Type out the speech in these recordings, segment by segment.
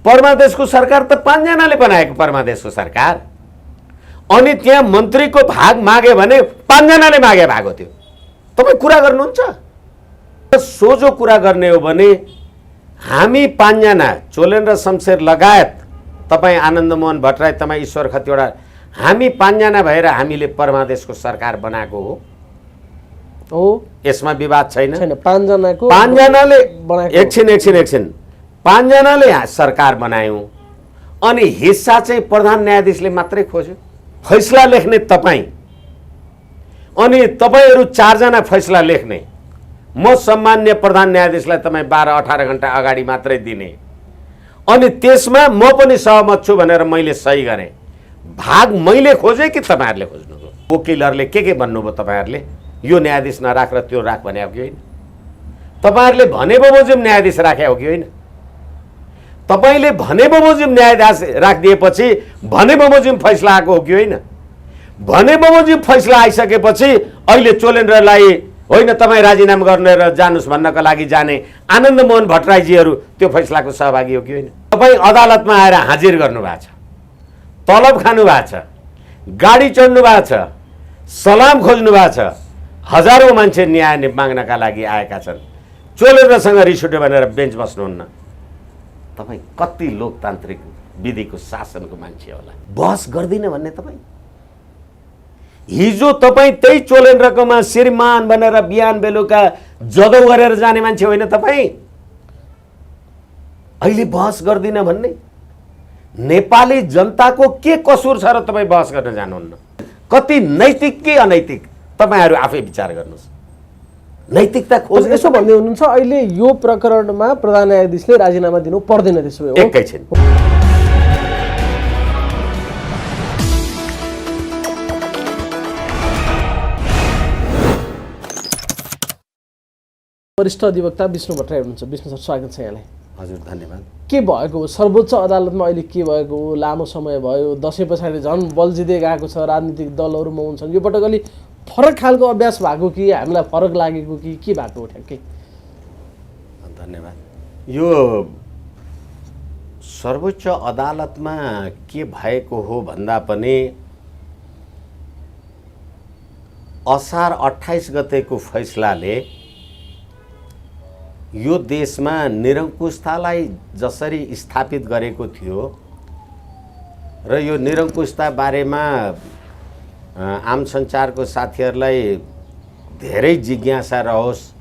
परमादेशको सरकार त 5 जनाले बनाएको परमादेशको सरकार, अनि त्यहाँ मन्त्रीको भाग मागे भने 5 जनाले मागे भएको थियो। तपाईँ कुरा गर्नुहुन्छ? सोझो कुरा गर्ने हो भने हामी 5 जना चोलेन्द्र शमशेर लगायत तपाईँ आनन्दमोहन भट्टराई, तपाईँ ईश्वर खतिवडा, हामी 5 जना भएर हामीले परमादेशको सरकार बनाएको हो। यसमा विवाद छैन। 5 जनाले एकछिन 5 जनाले सरकार बनायौँ, अनि हिस्सा चाहिँ प्रधान न्यायाधीशले मात्रै खोज्यो। फैसला लेख्ने तपाईँ, अनि तपाईँहरू 4 जना फैसला लेख्ने, म सम्मान्य प्रधान न्यायाधीशलाई तपाईँ 12-18 घण्टा अगाडि मात्रै दिने, अनि त्यसमा म पनि सहमत छु भनेर मैले सही गरेँ। भाग मैले खोजेँ कि तपाईँहरूले खोज्नुभयो? वकिलहरूले के भन्नुभयो? तपाईँहरूले यो न्यायाधीश नराख र त्यो राख भने हो कि होइन? तपाईँहरूले भने बमोजिम न्यायाधीश राखे हो कि होइन? तपाईँले भने बमोजिम न्यायाधीश राखिदिएपछि भने बमोजिम फैसला आएको हो कि होइन? भने बमोजिम फैसला आइसकेपछि अहिले चोलेन्द्रलाई होइन तपाईँ राजीनामा गर्ने र जानुस् भन्नका लागि जाने आनन्दमोहन भट्टराईजीहरू त्यो फैसलाको सहभागी हो कि होइन? तपाईँ अदालतमा आएर हाजिर गर्नुभएको छ, तलब खानु भएको छ, गाडी चढ्नु भएको छ, सलाम खोज्नु भएको छ, हजारौँ मान्छे न्याय माग्नका लागि आएका छन्। चोलेन्द्रसँग रिस उठ्यो भनेर बेन्च बस्नुहुन्न। तपाईँ कति लोकतान्त्रिक विधिको शासनको मान्छे होला? बहस गर्दिन भन्ने तपाईँ? हिजो तपाईँ त्यही चोलेन्द्रकोमा श्रीमान भनेर बिहान बेलुका जदौ गरेर जाने मान्छे होइन तपाईँ? अहिले बहस गर्दिन भन्ने? नेपाली जनताको के कसुर छ र तपाईँ बहस गर्न जानुहुन्न? कति नैतिक कि अनैतिक तपाईँहरू आफै विचार गर्नुहोस्। नैतिकता खोज यसो भन्दै हुनुहुन्छ अहिले यो प्रकरणमा प्रधान न्यायाधीशले राजीनामा दिनु पर्दैन? त्यसो भए एकैछिन, वरिष्ठ अधिवक्ता विष्णु भट्टराई हुनुहुन्छ। विष्णु सर, स्वागत छ यहाँलाई। हजुर धन्यवाद। के भएको हो सर्वोच्च अदालतमा अहिले? के भएको हो? लामो समय भयो, दसैँ पछाडि झन् बल्झिँदै गएको छ, राजनीतिक दलहरूमा हुन्छन्। यो पटक अलि फरक खालको अभ्यास भएको कि हामीलाई फरक लागेको कि के भएको हो ठ्याक्कै? धन्यवाद। यो सर्वोच्च अदालतमा के भएको हो भन्दा पनि असार 28 गतेको फैसलाले यो देशमा निरङ्कुशतालाई जसरी स्थापित गरेको थियो र यो निरङ्कुशता बारेमा आम सञ्चारको साथीहरूलाई धेरै जिज्ञासा रहोस्,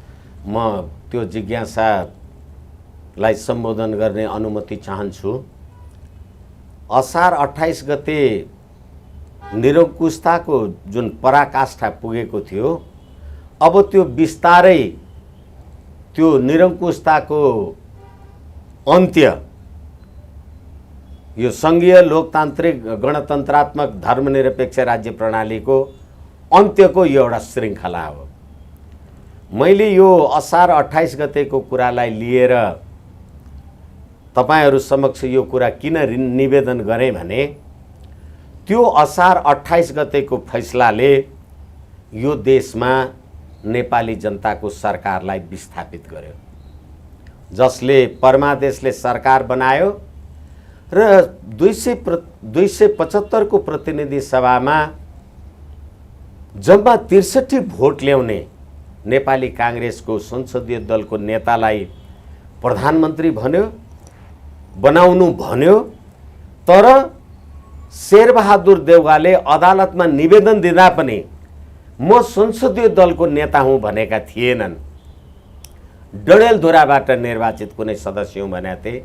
म त्यो जिज्ञासालाई सम्बोधन गर्ने अनुमति चाहन्छु। असार 28 गते निरङ्कुशताको जुन पराकाष्ठा पुगेको थियो, अब त्यो बिस्तारै त्यो निरङ्कुशताको अन्त्य, यो सङ्घीय लोकतान्त्रिक गणतन्त्रात्मक धर्मनिरपेक्ष राज्य प्रणालीको अन्त्यको यो एउटा श्रृङ्खला हो। मैले यो असार 28 गतेको कुरालाई लिएर तपाईहरू समक्ष यो कुरा किन निवेदन गरेँ भने त्यो असार 28 गतेको फैसलाले यो देशमा नेपाली जनताको सरकारलाई विस्थापित गर्यो, जसले परमादेशले सरकार बनायो र 275 को प्रतिनिधि सभामा जम्मा 63 भोट ल्याउने नेपाली कांग्रेसको संसदीय दलको नेतालाई प्रधानमन्त्री बनाउनु भन्यो। तर शेरबहादुर देउवाले अदालतमा निवेदन दिँदा पनि म संसदीय दलको नेता हुँ भनेका थिएनन्। डडेलधुराबाट निर्वाचित कुनै सदस्य हुँ भनेका थिए।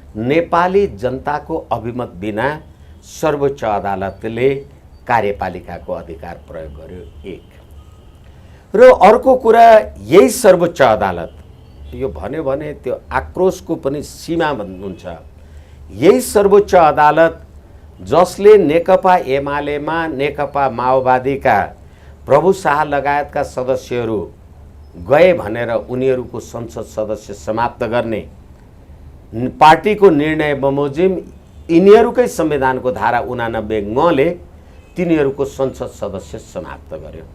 नेपाली जनताको अभिमत बिना सर्वोच्च अदालतले कार्यपालिकाको अधिकार प्रयोग गर्यो, एक। र अर्को कुरा, यही सर्वोच्च अदालत यो भन्यो भने त्यो आक्रोशको पनि सीमा हुन्छ। यही सर्वोच्च अदालत जसले नेकपा एमालेमा नेकपा माओवादीका प्रभु शाह लगायतका सदस्यहरू गए भनेर उनीहरूको संसद सदस्य समाप्त गर्ने पार्टीको निर्णय बमोजिम यिनीहरूकै संविधानको धारा 89 ङ तिनीहरूको संसद सदस्य समाप्त गर्यो।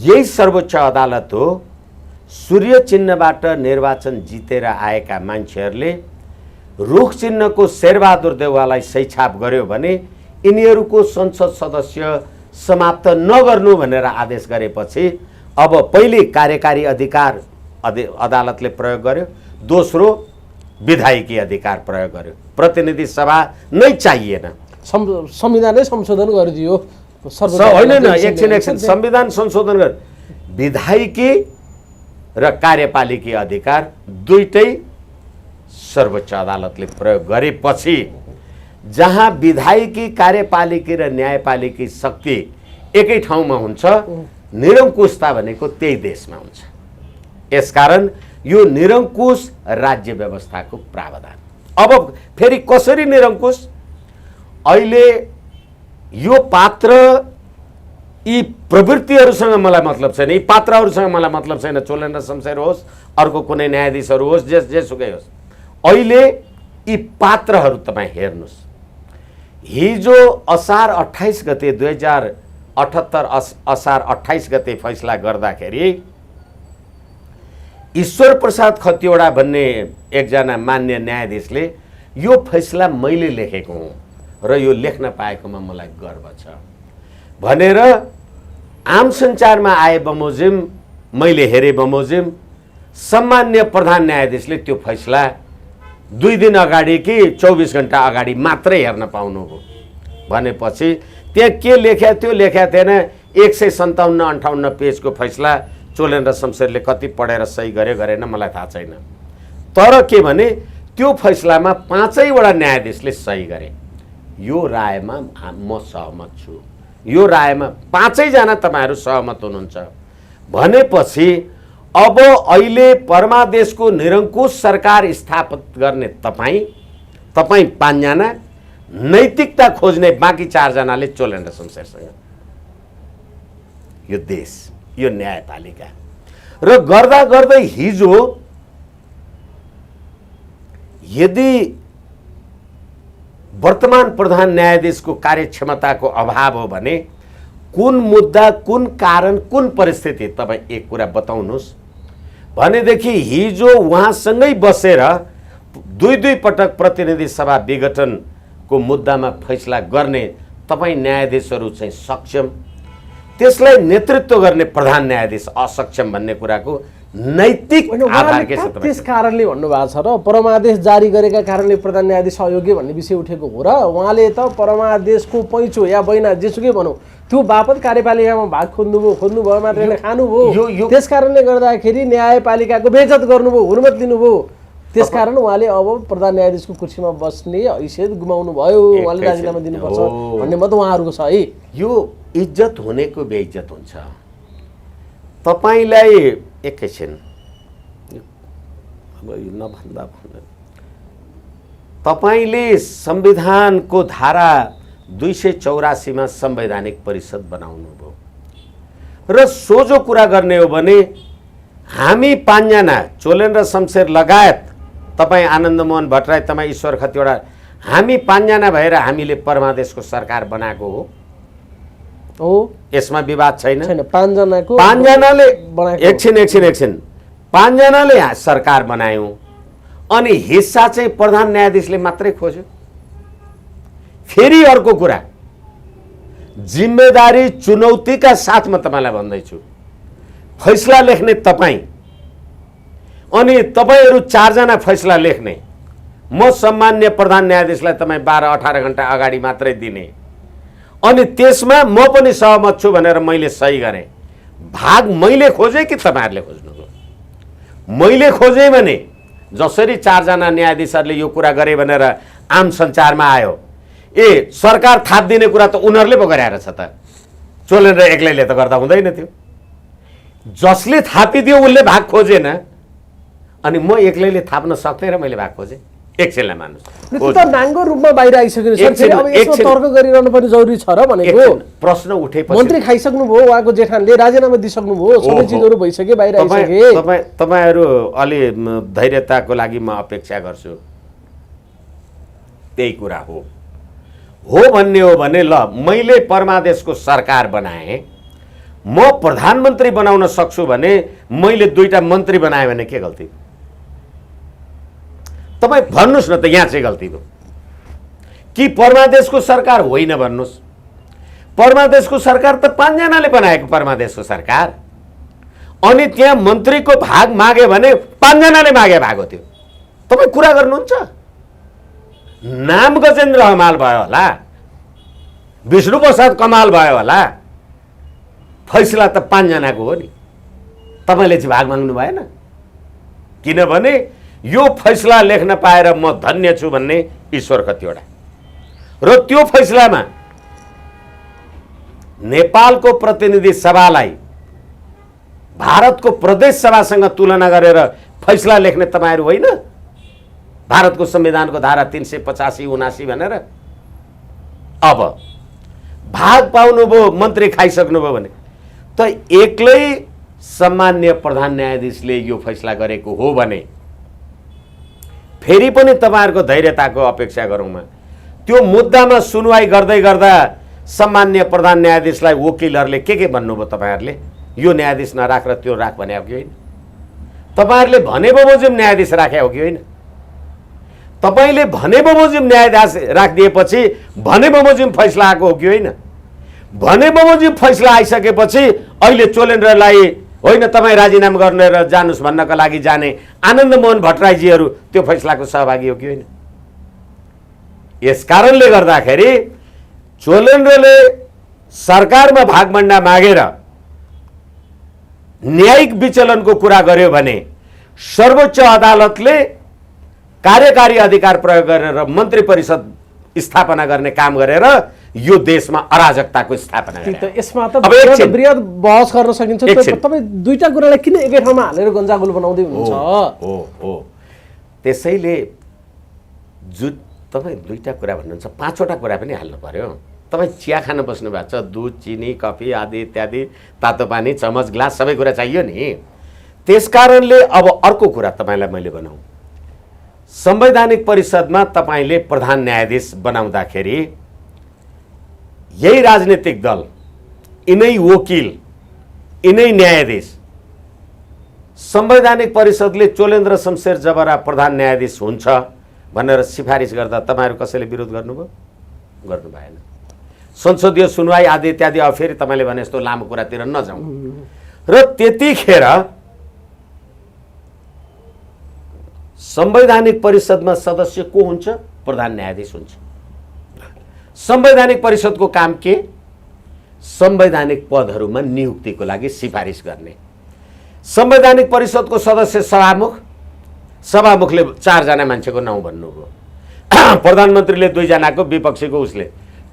यही सर्वोच्च अदालत हो सूर्य चिन्हबाट निर्वाचन जितेर आएका मान्छेहरूले रुख चिन्हको शेरबहादुर देउवालाई सही छाप गर्यो भने यिनीहरूको संसद सदस्य समाप्त नगर्नु भनेर आदेश गरेपछि अब पहिले कार्यकारी अधिकार अदालतले प्रयोग गर्यो, दोस्रो विधायकी अधिकार प्रयोग गर्यो। प्रतिनिधि सभा नै चाहिएन। संविधानै संशोधन गरिदियो। होइन, एकछिन संविधान संशोधन गर, विधायकी र कार्यपालिकी अधिकार दुईटै सर्वोच्च अदालतले प्रयोग गरेपछि जहाँ विधायकी, कार्यपालिकी र न्यायपालिकी शक्ति एकै ठाउँमा हुन्छ, निरङ्कुशता भनेको त्यही देशमा हुन्छ। यसकारण यो निरङ्कुश राज्य व्यवस्थाको प्रावधान। अब फेरि कसरी निरङ्कुश? अहिले यो पात्र यी प्रवृत्तिहरूसँग मलाई मतलब छैन, यी पात्रहरूसँग मलाई मतलब छैन। चोलेन्द्र शमशेर होस्, अर्को कुनै न्यायाधीशहरू होस्, जेसुकै होस्, अहिले यी पात्रहरू तपाईँ हेर्नुहोस्। हिजो असार 28 गते 2078 असार 28 गते फैसला गर्दाखेरि ईश्वर प्रसाद खतिवडा भन्ने एकजना मान्य न्यायाधीशले यो फैसला मैले लेखेको हुँ र यो लेख्न पाएकोमा मलाई गर्व छ भनेर आम सञ्चारमा आए बमोजिम मैले हेरेँ। बमोजिम सम्मान्य प्रधान न्यायाधीशले त्यो फैसला 2 दिन अगाडि कि 24 घण्टा अगाडि मात्रै हेर्न पाउनुभयो भनेपछि त्यहाँ के लेख्या थियो लेख्या थिएन। 157-58 पेजको फैसला चोलेन्द्र शमशेरले कति पढेर सही गरेन मलाई थाहा छैन। तर के भने त्यो फैसलामा 5वटा न्यायाधीशले सही गरे। यो रायमा म सहमत छु। यो रायमा 5जना तपाईहरू सहमत हुनुहुन्छ भनेपछि अब अहिले परमादेशको निरङ्कुश सरकार स्थापित गर्ने तपाईँ 5जना, नैतिकता खोज्ने बाँकी 4जनाले चोलेन्द्र शमशेरसँग, यो देश, यो न्यायपालिका र गर्दा गर्दै हिजो यदि वर्तमान प्रधान न्यायाधीशको कार्यक्षमताको अभाव हो भने कुन मुद्दा, कुन कारण, कुन परिस्थिति तपाईँ एक कुरा बताउनुहोस् भनेदेखि हिजो उहाँसँगै बसेर 2 पटक प्रतिनिधि सभा विघटनको मुद्दामा फैसला गर्ने तपाईँ न्यायाधीशहरू चाहिँ सक्षम, त्यसलाई नेतृत्व गर्ने प्रधान न्यायाधीश असक्षम भन्ने कुराको नैतिक आधार के छ? त्यस कारणले भन्नुभएको छ र परमादेश जारी गरेका कारणले प्रधान न्यायाधीश अयोग्य भन्ने विषय उठेको हो र उहाँले त परमादेशको पैँचो या बैना जेसुकै भनौँ त्यो बापत कार्यपालिकामा भाग खोज्नुभयो मात्रै खानुभयो। त्यस कारणले गर्दाखेरि न्यायपालिकाको बेइज्जत गर्नुभयो, हुर्मत लिनुभयो। त्यसकारण उहाँले अब प्रधान न्यायाधीशको कुर्सीमा बस्ने हैसियत गुमाउनु भयो, उहाँले राजीनामा दिनुपर्छ भन्ने मत उहाँहरूको छ है। यो इज्जत हुनेको बेइज्जत हुन्छ। तपाईलाई एकैछिन अब यो नभन्दा तपाईले संविधानको धारा 284 मा संवैधानिक परिषद बनाउनु भयो र सोझो कुरा गर्ने हो भने हामी 5जना चोलेन्द्र शमशेर लगायत तपाईँ आनन्दमोहन भट्टराई, तपाईँ ईश्वर खतिवडा, हामी 5जना भएर हामीले परमादेशको सरकार बनाएको हो। यसमा विवाद छैन। 5जनाले एकछिन 5जनाले सरकार बनायौं अनि हिस्सा चाहिँ प्रधान न्यायाधीशले मात्रै खोज्यो। फेरि अर्को कुरा, जिम्मेदारी चुनौतीका साथ म तपाईलाई भन्दैछु, फैसला लेख्ने तपाईँ अनि तपाईहरू 4जना फैसला लेख्ने, म सम्मान्य प्रधान न्यायाधीशलाई तपाईँ 12-18 घण्टा अगाडि मात्रै दिने अनि त्यसमा म पनि सहमत छु भनेर मैले सही गरेँ। भाग मैले खोजेँ कि तपाईहरुले खोज्नुभयो? मैले खोजेँ भने जसरी 4जना न्यायाधीशहरूले यो कुरा गरे भनेर आम सञ्चारमा आयो, सरकार थाप दिने कुरा त उनीहरूले पो गराएर छ त, चोलेन्द्र एक्लैले त गर्दा हुँदैन थियो। जसले थापिदियो उसले भाग खोजेन अनि म एक्लैले थाप्न सक्थेँ र मैले भाग खोजेँ। एकछिनलाई मान्नुहोस्, त्यो त नाङ्गो रूपमा बाहिर आइसक्यो सर। फेरि अब यसमा तर्क गरिरहनु पनि जरुरी छ र भनेको। प्रश्न उठेपछि मन्त्री खाइसक्नुभयो, उहाँको जेठानले राजीनामा दिइसक्नुभयो, सबै चिजहरू भइसक्यो, बाहिर आइसके। तपाईहरु अलि धैर्यताको लागि म अपेक्षा गर्छु। त्यही कुरा हो भन्ने हो भने ल मैले परमादेशको सरकार बनाएँ, म प्रधानमन्त्री बनाउन सक्छु भने मैले 2टा मन्त्री बनाएँ भने के गल्ती? तपाईँ भन्नुहोस् न त यहाँ चाहिँ गल्ती भयो कि परमादेशको सरकार होइन भन्नुहोस्। परमादेशको सरकार त 5 जनाले बनाएको परमादेशको सरकार, अनि त्यहाँ मन्त्रीको भाग माग्यो भने 5 जनाले मागे भएको थियो। तपाईँ कुरा गर्नुहुन्छ? नाम गजेन्द्र हमाल भयो होला, विष्णु प्रसाद कमाल भयो होला, फैसला त 5 जनाको हो नि। तपाईँले चाहिँ भाग माग्नु भएन, किनभने यो फैसला लेख्न पाएर म धन्य छु भन्ने ईश्वर कतिवटा। र त्यो फैसलामा नेपालको प्रतिनिधि सभालाई भारतको प्रदेश सभासँग तुलना गरेर फैसला लेख्ने तपाईहरु होइन? भारतको संविधानको धारा 385 79 भनेर। अब भाग पाउनुभयो, मन्त्री खाइसक्नुभयो भने त एक्लै सम्मान्य प्रधान न्यायाधीशले यो फैसला गरेको हो भने फेरि पनि तपाईहरुको धैर्यताको अपेक्षा गरौँमा। त्यो मुद्दामा सुनवाई गर्दै गर्दा सम्मान्य प्रधान न्यायाधीशलाई वकिलहरूले के भन्नुभयो? तपाईहरुले यो न्यायाधीश नराख र त्यो राख भने हो कि होइन? तपाईहरुले भने बमोजिम न्यायाधीश राखे हो कि होइन? तपाईले भने बमोजिम न्यायाधीश राखिदिएपछि भने बमोजिम फैसला आएको हो कि होइन? भने बमोजिम फैसला आइसकेपछि अहिले चोलेन्द्रलाई होइन तपाईँ राजीनामा गर्ने र जानुस् भन्नका लागि जाने आनन्द मोहन भट्टराईजीहरू त्यो फैसलाको सहभागी हो कि होइन? यसकारणले गर्दाखेरि चोलेन्द्रले सरकारमा भागभण्डा मागेर न्यायिक विचलनको कुरा गर्यो भने सर्वोच्च अदालतले कार्यकारी अधिकार प्रयोग गरेर मन्त्री परिषद स्थापना गर्ने काम गरेर यो देशमा अराजकताको स्थापना गरे। यसमा त बृहत बहस गर्न सकिन्छ। तपाईँ दुईटा कुरालाई किन एकै ठाउँमा हालेर गन्जागुल बनाउँदै हुनुहुन्छ? त्यसैले तपाईँ दुईटा कुरा भन्नुहुन्छ, 5वटा कुरा पनि हाल्नु पर्यो। तपाईँ चिया खान बस्नु भएको छ, दुध चिनी कफी आदि इत्यादि, तातो पानी चमच ग्लास सबै कुरा चाहियो नि। त्यसकारणले अब अर्को कुरा तपाईँलाई मैले बनाऊ, संवैधानिक परिषदमा तपाईले प्रधान न्यायाधीश बनाउँदाखेरि यही राजनीतिक दल, यिनै वकिल, यिनै न्यायाधीश, संवैधानिक परिषदले चोलेन्द्र शमशेर जबरा प्रधान न्यायाधीश हुन्छ भनेर सिफारिस गर्दा तपाईहरु कसैले विरोध गर्नुभयो? गर्नु भएन। संसदीय सुनवाई आदि इत्यादि अब फेरि तपाईले भने जस्तो लामो कुरातिर नजाउँ। र त्यतिखेर संवैधानिक परिषदमा सदस्य को हुन्छ? प्रधान न्यायाधीश हुन्छ। संवैधानिक परिषदको काम के? संवैधानिक पदहरूमा नियुक्तिको लागि सिफारिस गर्ने। संवैधानिक परिषदको सदस्य सभामुख, सभामुखले 4 जना मान्छेको नाउँ भन्नुभयो, प्रधानमन्त्रीले 2 जनाको, विपक्षीको उसले।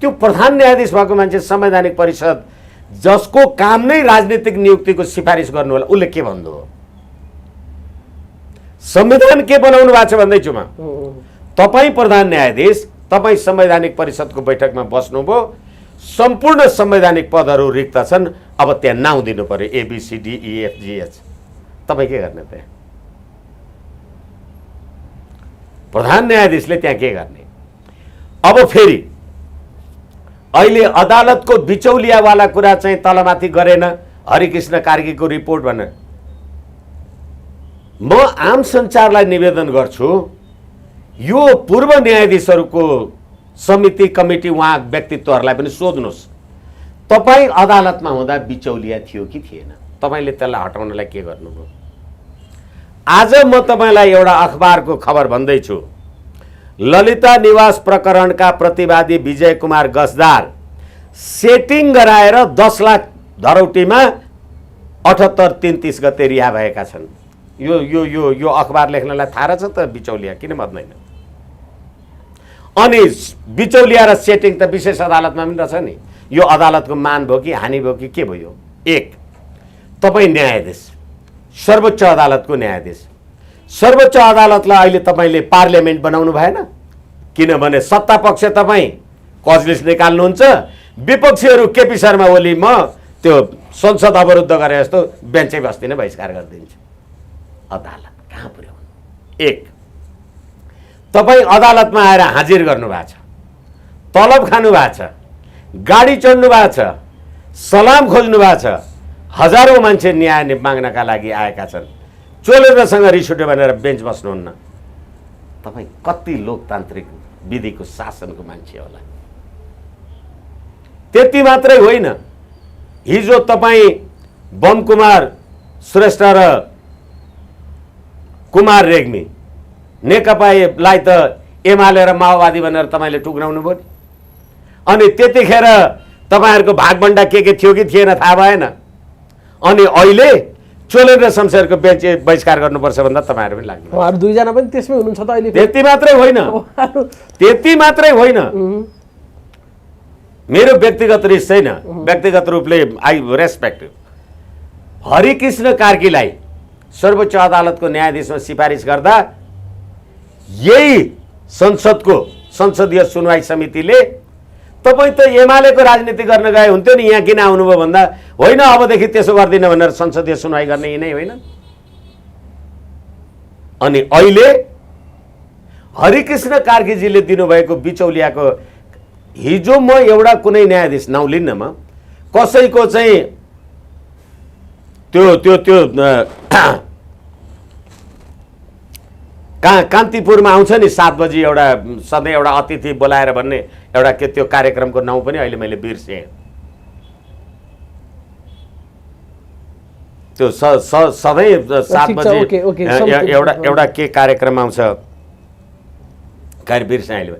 त्यो प्रधान न्यायाधीश भएको मान्छे संवैधानिक परिषद जसको काम नै राजनीतिक नियुक्तिको सिफारिस गर्नु होला, उसले के भन्नुभयो? संविधान के बनाउनु भएको छ भन्दैछु म। तपाईँ प्रधान न्यायाधीश, तपाईँ संवैधानिक परिषदको बैठकमा बस्नुभयो, सम्पूर्ण संवैधानिक पदहरू रिक्त छन्, अब त्यहाँ नाउँ दिनु पर्यो ABCDEFGH। तपाईँ के गर्ने त्यहाँ? प्रधान न्यायाधीशले त्यहाँ के गर्ने? अब फेरि अहिले अदालतको बिचौलियावाला कुरा चाहिँ तलमाथि गरेन, हरिकृष्ण कार्कीको रिपोर्ट भनेर। म आम सञ्चारलाई निवेदन गर्छु, यो पूर्व न्यायाधीशहरूको समिति कमिटी उहाँ व्यक्तित्वहरूलाई पनि सोध्नुहोस्, तपाईँ अदालतमा हुँदा बिचौलिया थियो कि थिएन? तपाईँले त्यसलाई हटाउनलाई के गर्नुभयो? आज म तपाईँलाई एउटा अखबारको खबर भन्दैछु। ललिता निवास प्रकरणका प्रतिवादी विजय कुमार गजदार सेटिङ गराएर 10 लाख धरौटीमा 78-33 गते रिहा भएका छन्। यो यो यो यो अखबार लेख्नलाई थाहा रहेछ त बिचौलिया किन भन्दैन? अनि बिचौलिया र सेटिङ त विशेष अदालतमा पनि रहेछ नि। यो अदालतको मान भयो कि हानि भयो कि के भयो? एक, तपाईँ न्यायाधीश, सर्वोच्च अदालतको न्यायाधीश, सर्वोच्च अदालतलाई अहिले तपाईँले पार्लियामेन्ट बनाउनु भएन, किनभने सत्ता पक्ष तपाईँ कजलिस निकाल्नुहुन्छ, विपक्षीहरू केपी शर्मा ओली म त्यो संसद अवरुद्ध गरे जस्तो बेन्चै बस्दिन, बहिष्कार गरिदिन्छु। अदालत कहाँ पुर्याउनु? एक, तपाईँ अदालतमा आएर हाजिर गर्नु भएको छ, तलब खानु भएको छ, गाडी चढ्नु भएको छ, सलाम खोज्नु भएको छ, हजारौं मान्छे न्याय माग्नका लागि आएका छन्। चोलेन्द्रसँग रिस उठ्यो भनेर बेन्च बस्नुहुन्न। तपाईँ कति लोकतान्त्रिक विधिको शासनको मान्छे होला। त्यति मात्रै होइन, हिजो तपाईँ बमकुमार श्रेष्ठ र कुमार रेग्मी नेकपालाई त एमाले र माओवादी भनेर तपाईँले टुक्राउनु भयो नि। अनि त्यतिखेर तपाईँहरूको भागभण्डा के थियो कि थिएन थाहा भएन। अनि अहिले चोलेन र शमशेरको बेन्च बहिष्कार गर्नुपर्छ भन्दा तपाईँहरू पनि लाग्नु। उहाँहरू दुईजना पनि त्यसमै हुनुहुन्छ त अहिले। त्यति मात्रै होइन, त्यति मात्रै होइन, मेरो व्यक्तिगत रिस छैन, व्यक्तिगत रूपले आई रेस्पेक्ट हरिकृष्ण कार्कीलाई सर्वोच्च अदालतको न्यायाधीशमा सिफारिस गर्दा यही संसदको संसदीय सुनवाई समितिले तपाईँ त एमालेको राजनीति गर्न गए हुन्थ्यो नि, यहाँ किन आउनुभयो भन्दा होइन अबदेखि त्यसो गर्दिन भनेर संसदीय सुनवाई गर्ने यिनै होइन। अनि अहिले हरिकृष्ण कार्कीजीले दिनुभएको बिचौलियाको, हिजो म एउटा कुनै न्यायाधीश नाउँ लिन्न, म कसैको चाहिँ त्यो त्यो त्यो कान्तिपुरमा आउँछ नि 7 बजी एउटा सधैँ एउटा अतिथि बोलाएर भन्ने एउटा के त्यो कार्यक्रमको नाउँ पनि अहिले मैले बिर्सेँ। त्यो सधैँ 7 बजी एउटा के कार्यक्रम आउँछ, कार्य बिर्सेँ अहिले।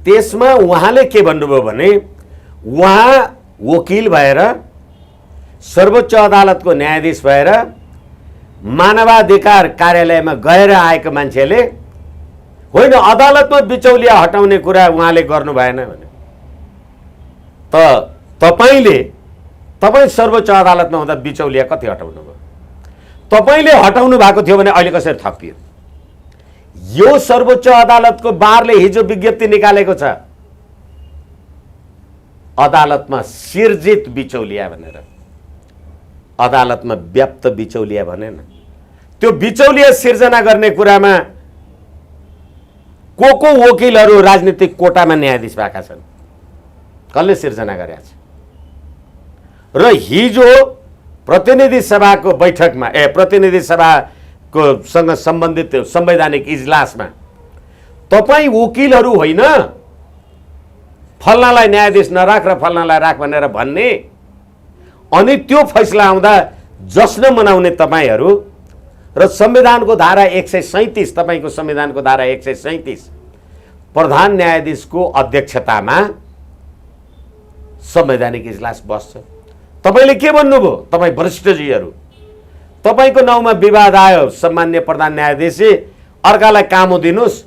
त्यसमा उहाँले के भन्नुभयो भने उहाँ वकिल भएर सर्वोच्च अदालतको न्यायाधीश भएर मानवाधिकार कार्यालयमा गएर आएको मान्छेले होइन अदालतमा बिचौलिया हटाउने कुरा उहाँले गर्नु भएन भने त तपाईँ सर्वोच्च अदालतमा हुँदा बिचौलिया कति हटाउनु भयो? तपाईँले हटाउनु भएको थियो भने अहिले कसरी थपियो? यो सर्वोच्च अदालतको बारले हिजो विज्ञप्ति निकालेको छ, अदालतमा सिर्जित बिचौलिया भनेर, अदालतमा व्याप्त बिचौलिया भनेन। त्यो बिचौलिया सिर्जना गर्ने कुरामा को वकिलहरू राजनीतिक कोटामा न्यायाधीश भएका छन्, कसले सिर्जना गरेका छ? र हिजो प्रतिनिधि सभाको बैठकमा प्रतिनिधि सभाको सँग सम्बन्धित संवैधानिक इजलासमा तपाईँ वकिलहरू होइन फल्नालाई न्यायाधीश नराख र फल्नालाई राख भनेर भन्ने, अनि त्यो फैसला आउँदा जश्न मनाउने तपाईँहरू र संविधानको धारा 137 तपाईँको संविधानको धारा 137 प्रधान न्यायाधीशको अध्यक्षतामा संवैधानिक इजलास बस्छ। तपाईँले के भन्नुभयो? तपाईँ वरिष्ठजीहरू तपाईँको नाउँमा विवाद आयो, सम्मान्य प्रधान न्यायाधीशजी अर्कालाई काम दिनुहोस्,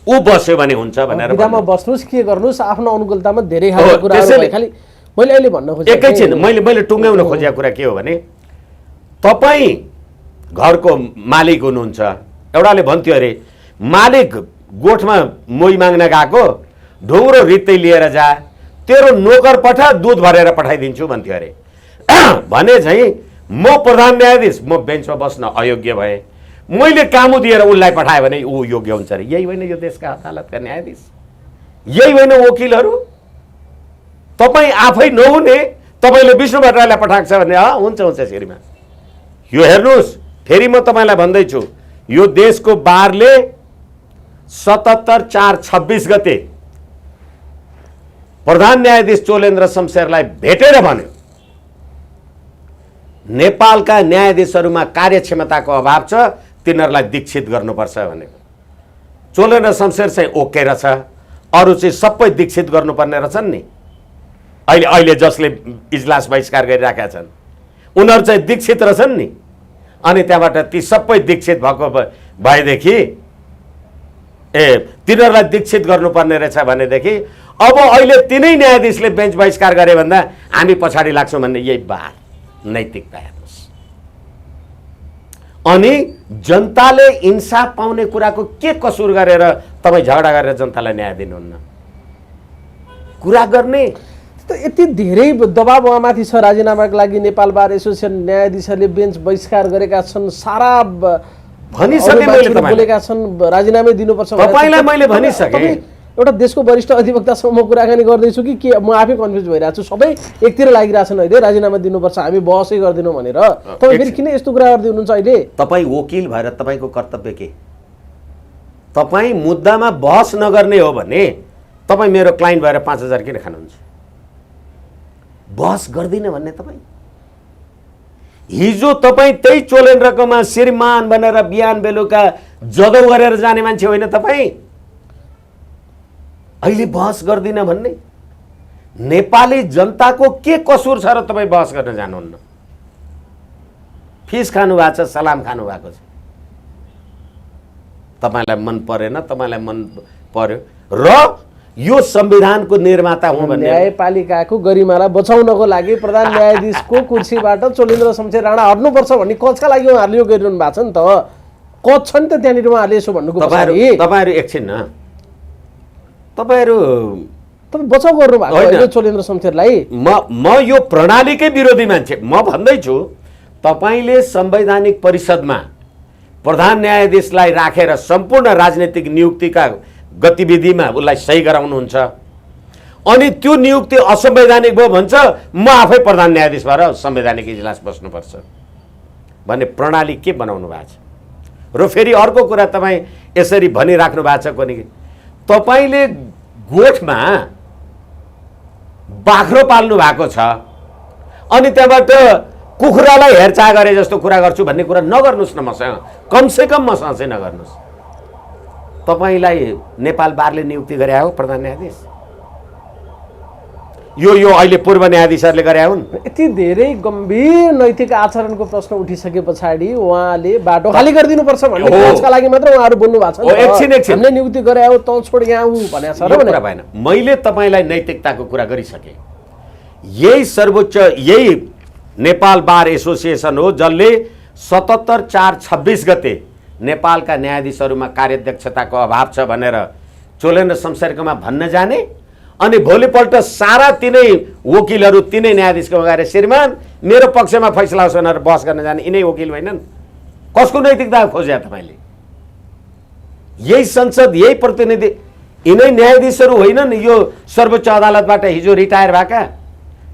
ऊ बस्यो भने हुन्छ भनेर विधामा बस्नुस्, के गर्नुस्, आफ्नो अनुकूलतामा धेरै खालको कुराहरु खाली मैले अहिले भन्न खोजेको एकैछिन मैले टुङ्ग्याउन खोजेको कुरा के हो भने तपाईँ घरको मालिक हुनुहुन्छ, एउटाले भन्थ्यो अरे मालिक गोठमा मोही माग्न गएको ढुङ्ग्रो रित्तै लिएर जा, तेरो नोकर पठा दुध भरेर पठाइदिन्छु भन्थ्यो अरे। भने चाहिँ म प्रधान न्यायाधीश म बेन्चमा बस्न अयोग्य भए, मैले कामु दिएर उसलाई पठाएँ भने ऊ योग्य हुन्छ अरे। यही होइन यो देशका अदालतका न्यायाधीश? यही होइन वकिलहरू? तपाईँ आफै नहुने तपाईँले विष्णु भट्टराईलाई पठाएको छ भने हुन्छ हुन्छ श्रीमान। यो हेर्नुहोस्, फेरि म तपाईँलाई भन्दैछु, यो देशको बारले 77/4/26 गते प्रधान न्यायाधीश चोलेन्द्र शमशेरलाई भेटेर भन्यो नेपालका न्यायाधीशहरूमा कार्यक्षमताको अभाव छ, तिनीहरूलाई दीक्षित गर्नुपर्छ भनेको। चोलेन्द्र शमशेर चाहिँ ओके रहेछ, अरू चाहिँ सबै दीक्षित गर्नुपर्ने रहेछन् नि। अहिले जसले इजलास बहिष्कार गरिराखेका छन् उनीहरू चाहिँ दीक्षित रहेछन् नि। अनि त्यहाँबाट ती सबै दीक्षित भएको भएदेखि तिनीहरूलाई दीक्षित गर्नुपर्ने रहेछ भनेदेखि अब अहिले तिनै न्यायाधीशले बेन्च बहिष्कार गरे भन्दा हामी पछाडि लाग्छौँ भन्ने यही बार नैतिकता हेर्नुहोस्। अनि जनताले इन्साफ पाउने कुराको के कसूर गरेर तपाईँ झगडा गरेर जनतालाई न्याय दिनुहुन्न? कुरा गर्ने त यति धेरै दबाब उहाँमाथि छ राजीनामाको लागि नेपाल बार एसोसिएसन न्यायाधीशहरूले बेन्च बहिष्कार गरेका छन्, सारा भनिसके मैले तपाईँलाई बोलेका छन् राजीनामै दिनुपर्छ। तपाईँलाई मैले भनिसके। एउटा देशको वरिष्ठ अधिवक्तासँग म कुराकानी गर्दैछु कि के म आफै कन्फ्युज भइरहेको छु। सबै एकतिर लागिरहेछन् अहिले राजीनामा दिनुपर्छ, हामी बहसै गर्दैनौँ भनेर। तपाईँ फेरि किन यस्तो कुरा गर्दै हुनुहुन्छ अहिले? तपाईँ वकिल भएर तपाईँको कर्तव्य के? तपाईँ मुद्दामा बहस नगर्ने हो भने तपाईँ मेरो क्लाइन्ट भएर 5,000 किन खानुहुन्छ? बहस गर्दिन भन्ने तपाईँ हिजो तपाईँ त्यही चोलेन्द्रकोमा श्रीमान भनेर बिहान बेलुका जदौ गरेर जाने मान्छे होइन तपाईँ। अहिले बहस गर्दिन भन्ने नेपाली जनताको के कसुर छ र तपाईँ बहस गर्न जानुहुन्न? फिस खानु भएको छ, सलाम खानु भएको छ, तपाईलाई मन परेन, तपाईलाई मन पर्यो र यो संविधानको निर्माता हुँ भन्ने न्यायपालिकाको गरिमालाई बचाउनको लागि प्रधान न्यायाधीशको कुर्सीबाट चोलेन्द्र शमशेर राणा हट्नुपर्छ भन्ने कजका लागि उहाँहरूले यो गरिरहनु भएको छ नि त। कज छ नि त त्यहाँनिर उहाँहरूले यसो भन्नुको तपाईहरू एकछिन न, तपाईँ बचाउ गर्नु भएको होइन चोलेन्द्र शमशेरलाई। म यो प्रणालीकै विरोधी मान्छे म भन्दैछु। तपाईले संवैधानिक परिषदमा प्रधान न्यायाधीशलाई राखेर सम्पूर्ण राजनीतिक नियुक्तिका गतिविधिमा उसलाई सही गराउनुहुन्छ अनि त्यो नियुक्ति असंवैधानिक भयो भन्छ म आफै प्रधान न्यायाधीश भएर संवैधानिक इजलास बस्नुपर्छ भन्ने प्रणाली के बनाउनु भएको छ? र फेरि अर्को कुरा तपाईँ यसरी भनिराख्नु भएको छ कुनै तपाईँले गोठमा बाख्रो पाल्नु भएको छ अनि त्यहाँबाट कुखुरालाई हेरचाह गरे जस्तो कुरा गर्छु भन्ने कुरा नगर्नुहोस् न मसँग, कमसेकम मसँग चाहिँ नगर्नुहोस्। तपाईलाई नेपाल बारले नियुक्ति गरे हो प्रधान न्यायाधीश? यो अहिले पूर्व न्यायाधीशहरूले गरे हुन्। यति धेरै गम्भीर नैतिक आचरणको प्रश्न उठिसके पछाडि उहाँले बाटो खाली गरिदिनुपर्छ भन्ने काजका लागि मात्र उहाँहरू बोल्नु भएको छ। एकछिन हामीले नियुक्ति गरे हो त छोड यहाँ उ भनेको छ र कुरा भएन। मैले तपाईलाई नैतिकताको कुरा गरिसके। यही सर्वोच्च यही नेपाल बार एसोसिएसन हो जसले 77/4/26 गते नेपालका न्यायाधीशहरूमा कार्यदक्षताको अभाव छ भनेर चोलेन्द्र शमशेरकोमा भन्न जाने अनि भोलिपल्ट सारा तिनै वकिलहरू तिनै न्यायाधीशको गएर श्रीमान मेरो पक्षमा फैसला होस् भनेर बहस गर्न जाने यिनै वकिल होइनन्? कसको नैतिकता खोजे तपाईले? यही संसद यही प्रतिनिधि यिनै न्यायाधीशहरू होइनन्? यो सर्वोच्च अदालतबाट हिजो रिटायर भएका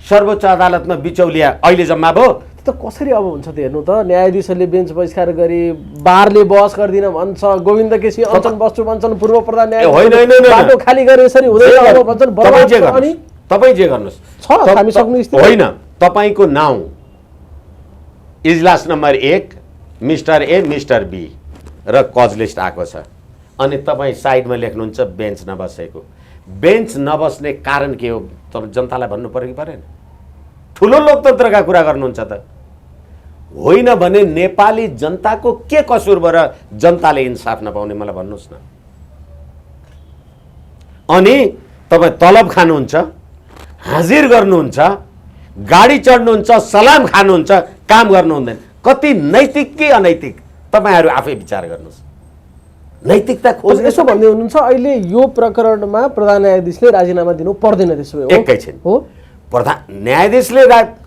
सर्वोच्च अदालतमा बिचौलिया अहिले जम्मा भयो त कसरी अब हुन्छ त? हेर्नु त न्यायाधीशहरूले बेन्च बहिष्कार गरी बारले बहस गर्दिन भन्छ, गोविन्द केसी अञ्चन बस्छु भन्छन्, पूर्व प्रधान न्यायाधीश बाटो खाली गरे यसरी हुँदैन भन्छन्। तपाईँ जे गर्नुहोस् छ हामी सक्नु स्थिति होइन। तपाईँको नाउँ इजलास number 1 mister A mister B र कज लिस्ट आएको छ अनि तपाईँ साइडमा लेख्नुहुन्छ बेन्च नबसेको। बेन्च नबस्ने कारण के हो तपाईँ जनतालाई भन्नु पर्यो कि परेन? ठुलो लोकतन्त्रका कुरा गर्नुहुन्छ त होइन भने नेपाली जनताको के कसुर भएर जनताले इन्साफ नपाउने मलाई भन्नुहोस् न। अनि तपाईँ तलब खानुहुन्छ, हाजिर गर्नुहुन्छ, गाडी चढ्नुहुन्छ, सलाम खानुहुन्छ, काम गर्नुहुँदैन। कति नैतिक कि अनैतिक तपाईँहरू आफै विचार गर्नुहोस्। नैतिकता खोज यसो भन्दै हुनुहुन्छ अहिले यो प्रकरणमा प्रधान न्यायाधीशले राजीनामा दिनु पर्दैन त्यसो भए? एकैछिन हो प्रधान न्यायाधीशले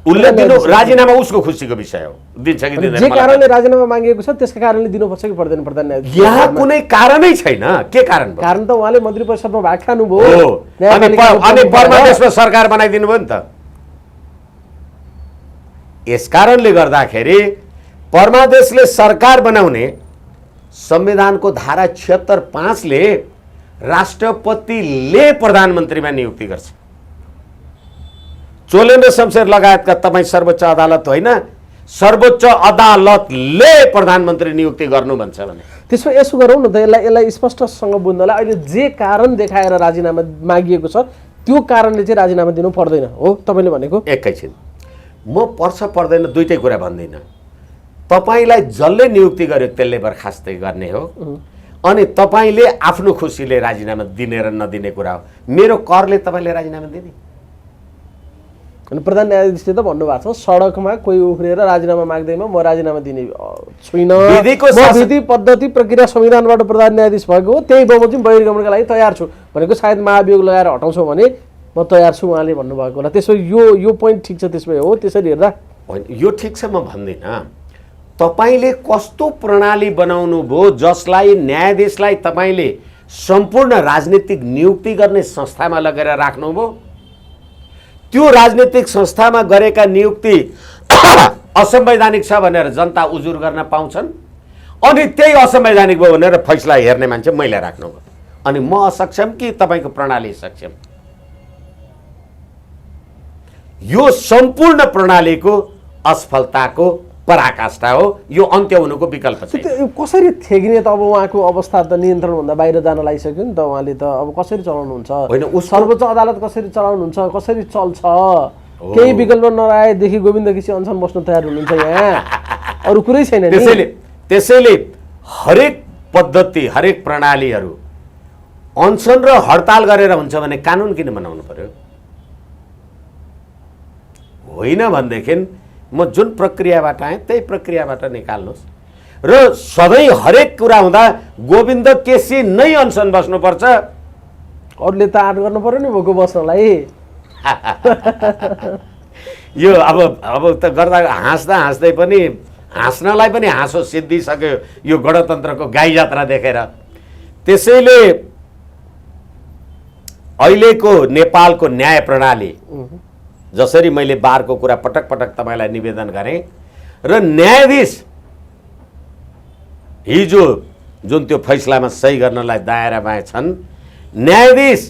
उसले दिनु राजीनामा उसको खुसीको विषय हो, दिन्छ कि दिँदैन। जे कारणले राजीनामा मागेको छ त्यसका कारणले दिनुपर्छ कि पर्दैन प्रधान न्यायाधीश? यहाँ कुनै कारणै छैन। के कारण? कारण त उहाँले मन्त्री परिषदमा भाग खानुभयो अनि परमादेशमा सरकार बनाइदिनु भयो नि त। यस कारणले गर्दाखेरि परमादेशले सरकार बनाउने संविधानको धारा 76(5) ले राष्ट्रपतिले प्रधानमन्त्रीमा नियुक्ति गर्छ। चोलेन्द्र शमशेर लगायतका तपाईँ सर्वोच्च अदालत होइन, सर्वोच्च अदालतले प्रधानमन्त्री नियुक्ति गर्नु भन्छ भने त्यसो यसो गरौँ न त। यसलाई स्पष्टसँग बुझ्नलाई अहिले जे कारण देखाएर राजीनामा मागिएको छ त्यो कारणले चाहिँ राजीनामा दिनु पर्दैन हो तपाईँले भनेको? एकैछिन म पर्छ पर्दैन दुईटै कुरा भन्दिनँ। तपाईँलाई जसले नियुक्ति गर्यो त्यसले बर्खास्त गर्ने हो अनि तपाईँले आफ्नो खुसीले राजीनामा दिने र नदिने कुरा हो। मेरो करले तपाईँले राजीनामा दिने? अनि प्रधान न्यायाधीशले त भन्नुभएको छ सडकमा कोही उफ्रिएर राजीनामा माग्दैमा म राजीनामा दिने छुइनँ। विधि पद्धति प्रक्रिया संविधानबाट प्रधान न्यायाधीश भएको हो, त्यही बमोजिम बहिर्गमनका लागि तयार छु भनेको सायद महाभियोग लगाएर हटाउँछौ भने म तयार छु उहाँले भन्नुभएको होला। त्यसो यो पोइन्ट ठिक छ त्यसो भए हो? त्यसरी हेर्दा होइन यो ठिक छ म भन्दिनँ। तपाईँले कस्तो प्रणाली बनाउनु भयो जसलाई न्यायाधीशलाई तपाईँले सम्पूर्ण राजनीतिक नियुक्ति गर्ने संस्थामा लगेर राख्नुभयो। त्यो राजनीतिक संस्थामा गरेका नियुक्ति असंवैधानिक छ भनेर जनता उजुर गर्न पाउँछन् अनि त्यही असंवैधानिक भयो भनेर फैसला हेर्ने मान्छे मैले राख्नु भयो। अनि म असक्षम कि तपाईँको प्रणाली सक्षम? यो सम्पूर्ण प्रणालीको असफलताको पराकाष्ठा हो, यो अन्त्य हुनुको विकल्प छैन। त्यो कसरी थेगिने त? अब उहाँको अवस्था त नियन्त्रणभन्दा बाहिर जान लागिसक्यो नि त। उहाँले त अब कसरी चलाउनुहुन्छ? होइन, सर्वोच्च अदालत कसरी चलाउनुहुन्छ? कसरी चल्छ? केही विकल्प नरहेदेखि गोविन्द केसी अनसन बस्न तयार हुनुहुन्छ यहाँ, अरू कुरै छैन नि। त्यसैले हरेक पद्धति, हरेक प्रणालीहरू अनसन र हडताल गरेर हुन्छ भने कानुन किन बनाउनु पर्यो? होइन भनेदेखि म जुन प्रक्रियाबाट आएँ त्यही प्रक्रियाबाट निकाल्नुहोस्। र सधैँ हरेक कुरा हुँदा गोविन्द केसी नै अनसन बस्नुपर्छ? अरूले त आँट गर्नु पर्यो नि भोको बस्नलाई। यो अब त गर्दा हाँस्दै पनि हाँस्नलाई पनि हाँसो सिद्धिसक्यो यो गणतन्त्रको गाई जात्रा देखेर। त्यसैले अहिलेको नेपालको न्याय प्रणाली, जसरी मैले बारको कुरा पटक पटक तपाईँलाई निवेदन गरेँ, र न्यायाधीश हिजो जुन त्यो फैसलामा सही गर्नलाई दायाँ बायाँ छन्, न्यायाधीश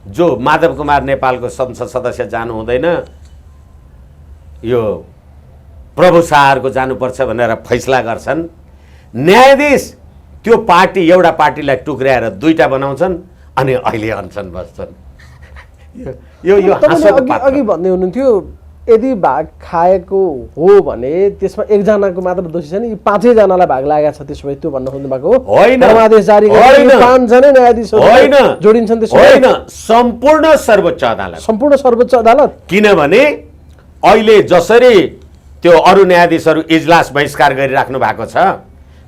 जो माधव कुमार नेपालको संसद सदस्य जानु हुँदैन, यो प्रभु शाहहरूको जानुपर्छ भनेर फैसला गर्छन्। न्यायाधीश त्यो पार्टी, एउटा पार्टीलाई टुक्र्याएर दुईटा बनाउँछन् अनि अहिले अनसन बस्छन्। यो अघि भन्दै हुनुहुन्थ्यो यदि भाग खाएको हो भने त्यसमा एकजनाको मात्र दोषी छैन, यी पाँचैजनालाई भाग लागेको छ, त्यसो भए त्यो भन्न खोज्नु भएको हो? होइन, आदेश जारी गरेर पाँचजना न्यायाधीशहरू जोडिन्छन्। त्यसो होइन, सम्पूर्ण सर्वोच्च अदालत। सम्पूर्ण सर्वोच्च अदालत। किनभने अहिले जसरी त्यो अरू न्यायाधीशहरू इजलास बहिष्कार गरिराख्नु भएको छ,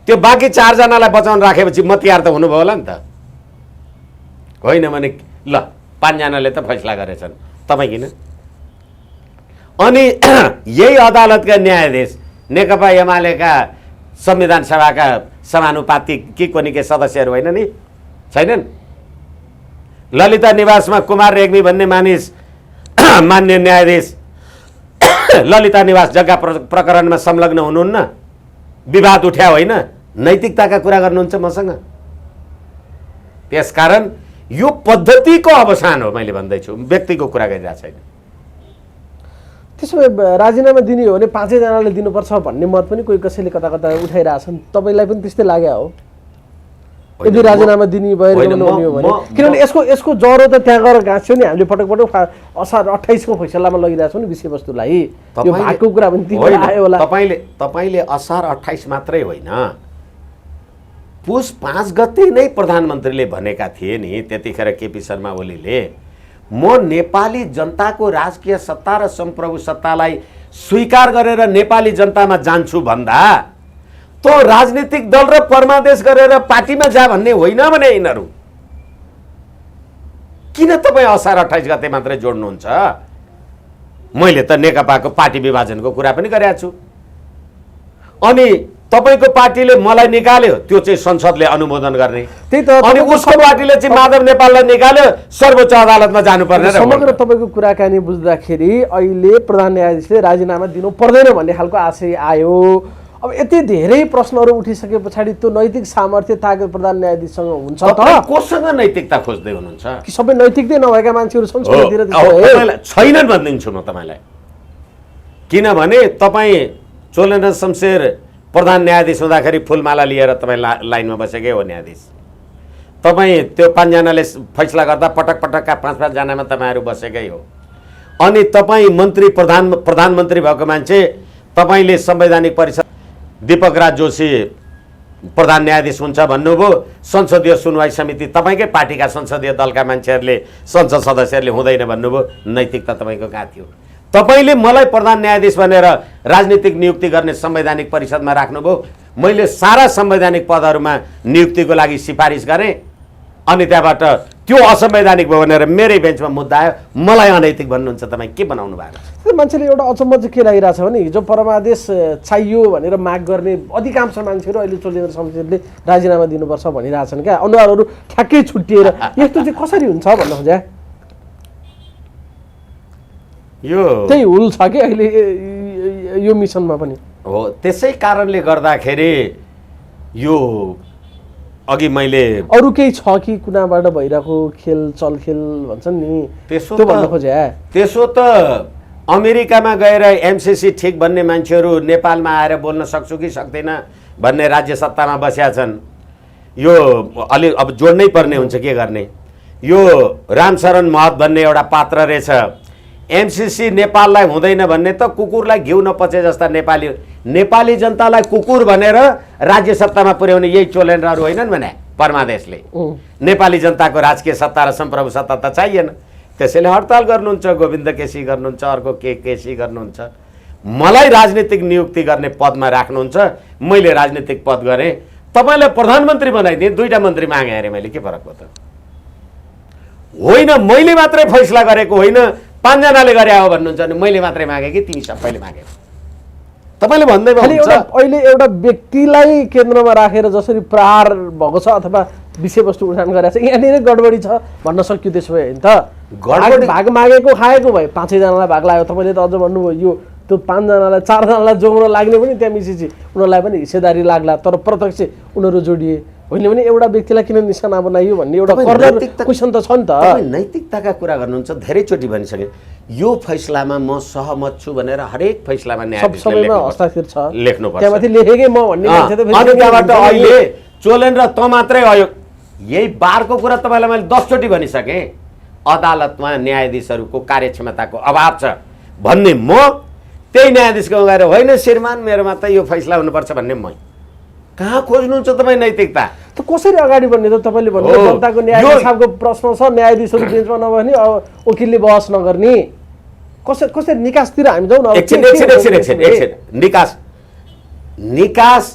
त्यो बाँकी चारजनालाई बचाउन राखेपछि मतियार त हुनुभयो होला नि त। होइन भने ल पाँचजनाले त फैसला गरेछन्, तपाईँ किन? अनि यही अदालतका न्यायाधीश नेकपा एमालेका संविधान सभाका समानुपातिक के सदस्यहरू होइन नि, छैनन्? ललिता निवासमा कुमार रेग्मी भन्ने मानिस मान्य न्यायाधीश ललिता निवास जग्गा प्रकरणमा संलग्न हुनुहुन्न, विवाद उठ्या होइन, नैतिकताका कुरा गर्नुहुन्छ मसँग। त्यसकारण यो पद्धतिको अवसान हो, मैले भन्दैछु, व्यक्तिको कुरा गरिरहेको छैन। त्यसो भए राजीनामा दिने हो भने पाँचैजनाले दिनुपर्छ भन्ने मत पनि कोही कसैले कता कता उठाइरहेछन्, तपाईँलाई पनि त्यस्तै लाग्यो हो? यदि राजीनामा दिने भएर हुने हो भने, किनभने यसको जरो त त्यहाँ गएर गाँच्यो नि। हामीले पटक पटक असार 28 को फैसलामा लगिरहेको छौँ नि विषयवस्तुलाई। यो भागको कुरा पनि तिमीलाई आयो होला। तपाईँले असार 28 मात्रै होइन, पुस 5 गते नै प्रधानमन्त्रीले भनेका थिए नि त्यतिखेर केपी शर्मा ओलीले, म नेपाली जनताको राजकीय सत्ता र सम्प्रभु सत्तालाई स्वीकार गरेर नेपाली जनतामा जान्छु भन्दा तो राजनीतिक दल र परमादेश गरेर पार्टीमा जा भन्ने होइन भने यिनीहरू किन तपाईँ असार 28 गते मात्रै जोड्नुहुन्छ? मैले त नेकपाको पार्टी विभाजनको कुरा पनि गरेको छु। अनि तपाईको पार्टीले मलाई निकाल्यो, त्यो चाहिँ संसदले अनुमोदन गर्ने। त्यही त। अनि उसको पार्टीले चाहिँ माधव नेपाललाई निकाल्यो, सर्वोच्च अदालतमा जानुपर्ने। समग्र तपाईँको कुराकानी बुझ्दाखेरि अहिले प्रधान न्यायाधीशले राजीनामा दिनु पर्दैन भन्ने खालको आशय आयो। अब यति धेरै प्रश्नहरू उठिसके पछाडि त्यो नैतिक सामर्थ्य ताकत प्रधान न्यायाधीशसँग हुन्छ त? कोसँग नैतिकता खोज्दै हुनुहुन्छ? कि सबै नैतिकतै नभएका मान्छेहरू संसदतिर छैनन् भनिदिन्छु म तपाईँलाई। किनभने तपाईँ चोलेन्द्र शमशेर प्रधान न्यायाधीश हुँदाखेरि फुलमाला लिएर तपाईँ लाइनमा बसेकै हो न्यायाधीश। तपाईँ त्यो 5 जनाले फैसला गर्दा पटक पटकका 5-5 जनामा तपाईँहरू बसेकै हो। अनि तपाईँ मन्त्री प्रधानमन्त्री भएको मान्छे, तपाईँले संवैधानिक परिषद दीपक राज जोशी प्रधान न्यायाधीश हुन्छ भन्नुभयो। संसदीय सुनवाई समिति तपाईँकै पार्टीका संसदीय दलका मान्छेहरूले, संसद सदस्यहरूले हुँदैन भन्नुभयो। नैतिकता तपाईँको कहाँ थियो? तपाईँले मलाई प्रधान न्यायाधीश भनेर राजनीतिक नियुक्ति गर्ने संवैधानिक परिषदमा राख्नुभयो। मैले सारा संवैधानिक पदहरूमा नियुक्तिको लागि सिफारिस गरेँ। अनि त्यहाँबाट त्यो असंवैधानिक भयो भनेर मेरै बेन्चमा मुद्दा आयो। मलाई अनैतिक भन्नुहुन्छ, तपाईँ के बनाउनु भएको? मान्छेले एउटा अचम्म चाहिँ के लागिरहेछ भने हिजो परमादेश चाहियो भनेर माग गर्ने अधिकांश मान्छेहरू अहिले चोलेन्द्र शमशेरले राजीनामा दिनुपर्छ भनिरहेछन् क्या। अनुहारहरू ठ्याक्कै छुट्टिएर यस्तो चाहिँ कसरी हुन्छ भन्न खोजे? यो त्यही हुल छ कि अहिले यो मिसनमा पनि हो। त्यसै कारणले गर्दाखेरि यो अघि मैले अरू केही छ कि कुनाबाट भइरहेको खेल चलखेल भन्छन् नि त्यसो त्यो भन्न त खोजे त्यसो त अमेरिकामा गएर एमसिसी ठिक भन्ने मान्छेहरू नेपालमा आएर बोल्न सक्छु कि सक्दैन भन्ने राज्य सत्तामा बसेका छन्। यो अलि अब जोड्नै पर्ने हुन्छ, के गर्ने। यो रामशरण महत भन्ने एउटा पात्र रहेछ, एमसिसी नेपाललाई हुँदैन भन्ने त कुकुरलाई घिउ नपचे जस्ता नेपाली जनतालाई कुकुर भनेर राज्य सत्तामा पुर्याउने यही चोलेन्द्रहरू होइनन् भने परमादेशले नेपाली जनताको राजकीय सत्ता र सम्प्रभु सत्ता त चाहिएन। त्यसैले हडताल गर्नुहुन्छ, गोविन्द केसी गर्नुहुन्छ, अर्को केसी गर्नुहुन्छ। मलाई राजनीतिक नियुक्ति गर्ने पदमा राख्नुहुन्छ, मैले राजनीतिक पद गरेँ, तपाईँलाई प्रधानमन्त्री बनाइदिएँ, 2टा मन्त्री मागेँ अरे मैले, के फरक हो त? होइन मैले मात्रै फैसला गरेको होइन, 5 जनाले गरे हो भन्नुहुन्छ भने मैले मात्रै मागेँ कि तिमी सबैले मागे? तपाईँले भन्दै अहिले एउटा व्यक्तिलाई केन्द्रमा राखेर जसरी प्रहार भएको छ अथवा विषयवस्तु उठान गरेको छ, यहाँनिर गडबडी छ भन्न सक्यो। त्यसो भए होइन त भाग मागेको खाएको भए 5 जनालाई भाग लाग्यो। तपाईँले त अझ भन्नुभयो यो त्यो 5 जनालाई 4 जनालाई जोड्न लाग्ने पनि त्यहाँ मिसिसी उनीहरूलाई पनि हिस्सेदारी लाग्ला, तर प्रत्यक्ष उनीहरू जोडिए होइन भने एउटा व्यक्तिलाई किन निशाना बनाइयो भन्ने एउटा क्वेसन त छ नि त। नैतिकताका कुरा गर्नुहुन्छ, धेरैचोटि भनिसके यो फैसलामा म सहमत छु भनेर हरेक फैसलामा न्यायाधीशले हस्ताक्षर छ, लेख्नुपर्छ। त्यहाँमाथि लेखेकै म भन्ने मान्छे त अनि त्यहाँबाट अहिले चोलेन्द्र त मात्रै आयो। यही बारको कुरा तपाईँलाई मैले 10 चोटि भनिसकेँ, अदालतमा न्यायाधीशहरूको कार्यक्षमताको अभाव छ भन्ने म, त्यही न्यायाधीशको गएर होइन श्रीमान मेरोमा त यो फैसला हुनुपर्छ भन्ने म। कहाँ खोज्नुहुन्छ तपाईँ नैतिकता? त कसरी अगाडि बढ्ने त? तपाईँले भन्नु जनताको न्यायाधीशको प्रश्न छ, न्यायाधीशहरू बेन्चमा नबस्ने, वकिलले बहस नगर्ने, कसरी निकासतिर हामी जाउँ न। एकछिन निकास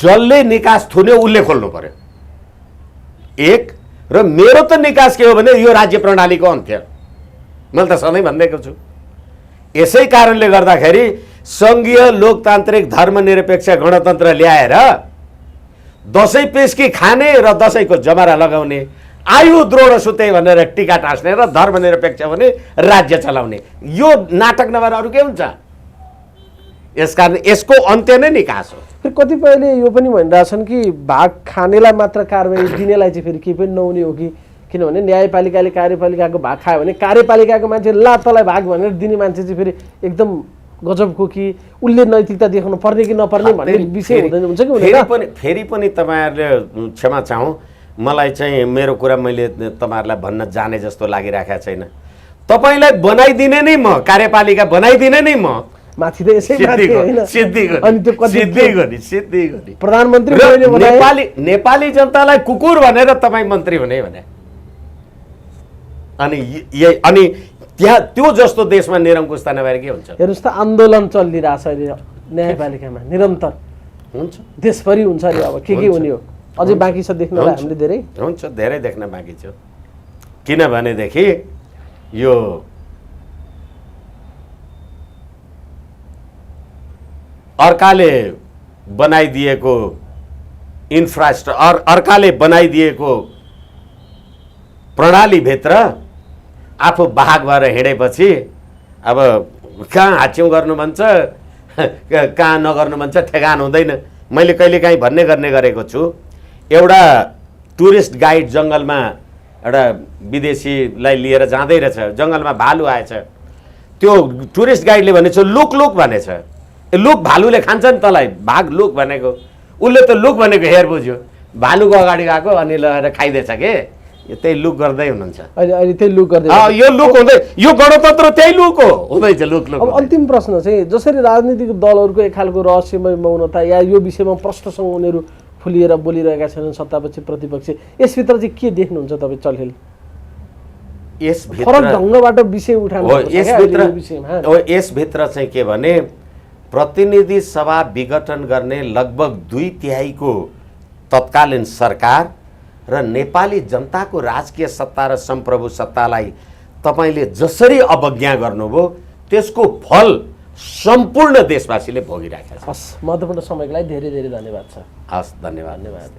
जसले निकास थुन्यो उसले खोल्नु पर्यो। एक र मेरो त निकास के हो भने यो राज्य प्रणालीको अन्त्य, मैले त सधैँ भनिदिएको छु। यसै कारणले गर्दाखेरि सङ्घीय लोकतान्त्रिक धर्मनिरपेक्ष गणतन्त्र ल्याएर दसैँ पेस्की खाने र दसैँको जमरा लगाउने, आयु द्रोण सुते भनेर टिका टाँस्ने र धर्मनिरपेक्ष भने राज्य चलाउने, यो नाटक नभएर अरू के हुन्छ? यसकारण यसको अन्त्य नै निकास हो। फेरि कतिपयले यो पनि भनिरहेछन् कि भाग खानेलाई मात्र कारबाही दिनेलाई चाहिँ फेरि केही पनि नहुने हो कि, किनभने न्यायपालिकाले कार्यपालिकाको भाग खायो भने कार्यपालिकाको मान्छे ला तँलाई भाग भनेर दिने मान्छे चाहिँ फेरि एकदम गजबको कि उसले नैतिकता देखाउनु पर्ने कि नपर्ने भन्ने विषय हुँदैन, हुन्छ कि हुँदैन? फेरि पनि तपाईँहरूले क्षमा चाहौँ, मलाई चाहिँ मेरो कुरा मैले तपाईँहरूलाई भन्न जाने जस्तो लागिरहेको छैन। तपाईँलाई बनाइदिने नै म, कार्यपालिका बनाइदिने नै म, माथि त यसै प्रधानमन्त्री नेपाली जनतालाई कुकुर भनेर तपाईँ मन्त्री हुने भने अनि त्यहाँ त्यो जस्तो देशमा निरङ्कुशता नभएर के हुन्छ? हेर्नुहोस् त आन्दोलन चलिरहेछ अहिले न्यायपालिकामा निरन्तर, हुन्छ देशभरि हुन्छ अरे। अब के हुने हो अझै बाँकी छ देख्नलाई, हामीले धेरै हुन्छ, धेरै देख्न बाँकी छ। किनभनेदेखि यो अर्काले बनाइदिएको अर्काले बनाइदिएको प्रणालीभित्र आफू बाहक भएर हिँडेपछि अब कहाँ हाच्यौँ गर्नु भन्छ, कहाँ नगर्नु भन्छ, ठेगान हुँदैन। मैले कहिलेकाहीँ भन्ने गरेको छु, एउटा टुरिस्ट गाइड जङ्गलमा एउटा विदेशीलाई लिएर जाँदै रहेछ, जङ्गलमा भालु आएछ। त्यो टुरिस्ट गाइडले भनेछ लुक लुक भनेछ, लुक भालुले खान्छ नि तँलाई, भाग लुक भनेको, उसले त लुक भनेको हेर बुझ्यो, भालुको अगाडि गएको अनि लगाएर खाइदिएछ के, त्यही लुक गर्दै हुनुहुन्छ अहिले, त्यही लुक गर्दै। यो लुक हुँदै, यो गणतन्त्र त्यही लुक हो, हुँदैछ लुक। अब अन्तिम प्रश्न चाहिँ जसरी राजनीतिक दलहरूको एक खालको रहस्यमय मौनता या यो विषयमा प्रश्नसँग उनीहरू फुलिएर बोलिरहेका छन् सत्तापक्ष प्रतिपक्ष, यसभित्र चाहिँ के देख्नुहुन्छ तपाईँ चलखेल? फरक ढङ्गबाट विषय उठाउनु यसभित्र चाहिँ के भने प्रतिनिधि सभा विघटन गर्ने लगभग 2/3 तत्कालीन सरकार र नेपाली जनताको राजकीय सत्ता र सम्प्रभु सत्तालाई तपाईँले जसरी अवज्ञा गर्नुभयो त्यसको फल सम्पूर्ण देशवासीले भोगिरहेका छन्। हस्, महत्त्वपूर्ण समयको लागि धेरै धेरै धन्यवाद छ। हस्, धन्यवाद।